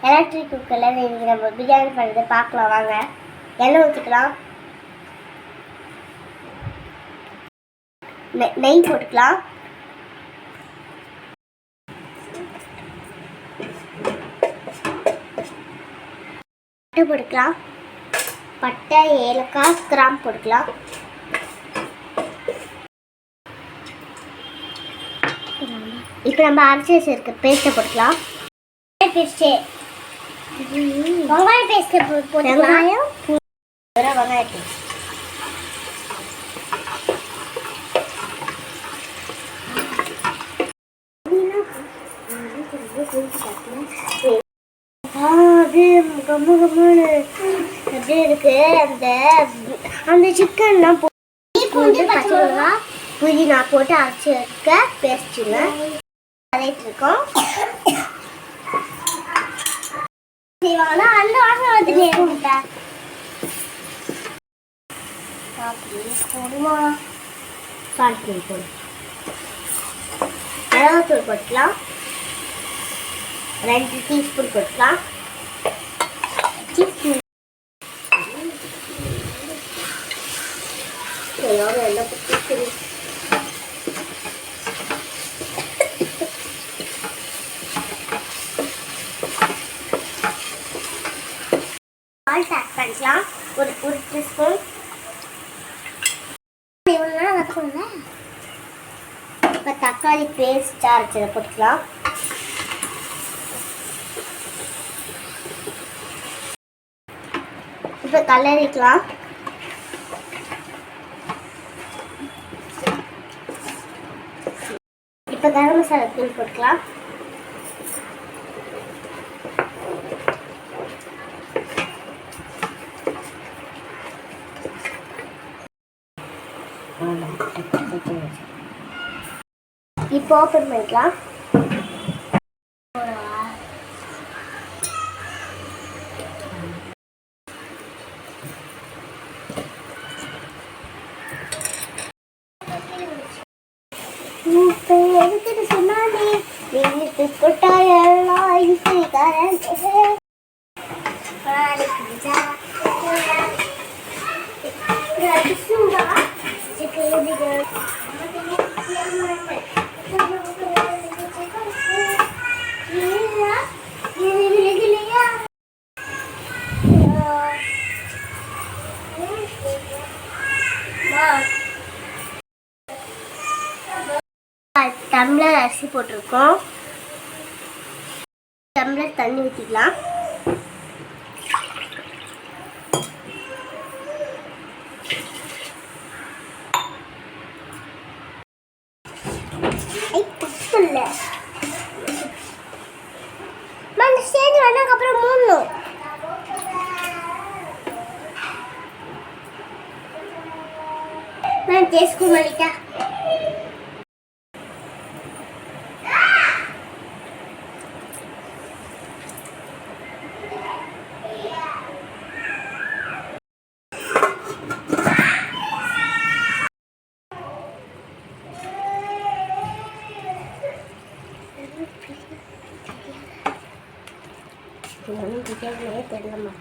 Electric குக்கரில் இன்றைக்கி நம்ம பிரியாணி பண்ணுறது பார்க்கலாம் வாங்க. எண்ணெய் ஊற்றிக்கலாம், நெய் போட்டுக்கலாம், பட்டை போட்டுக்கலாம், பட்டை ஏலக்காய் கிராம்பு போட்டுக்கலாம், இப்போ நம்ம அரைச்சி வச்சிருக்க பேஸ்ட்டை போட்டுக்கலாம். வெங்காய பேஸ்ட்டை போட்டுக்கலாம். வெங்காய பேஸ்ட் அது கம்மு கம்முன்னு அப்படியே இருக்கு. அந்த சிக்கன்லாம் போட்டு பச்சை மிளகா புதினா போட்டு அரைச்சி வைக்க பேஸ்ட்டுங்க அரைட்டு இருக்கோம். செய்வாங்கன்னா அந்த வாசனை வந்துட்டே முட்டை போடுமா, சால்ட் போடும், மிளகாத்தூள் போட்டுக்கலாம், 2 டீஸ்பூன் போட்டுக்கலாம், சால்ட் ஆட் பண்ணிக்கலாம், ஒரு டீஸ்பூன். இப்போ தக்காளி பேஸ்ட் அரைச்சதை போட்டுக்கலாம். இப்போ கலரிக்கலாம். இப்போ கரம் மசாலா தூள் போட்டுக்கலாம். இப்போ ஓப்பன் பண்ணிக்கலாம். எதுக்கு சொன்னாலே வீட்டு கொட்டாயெல்லாம் டம்ளர் அரிசி போட்டிருக்கோம். டம்ளர் தண்ணி ஊற்றிக்கலாம். ஸ்டேஜ் வந்ததுக்கப்புறம் மூடணும். நான் டேஸ்ட் பண்ணிட்டேன். தெரியலமா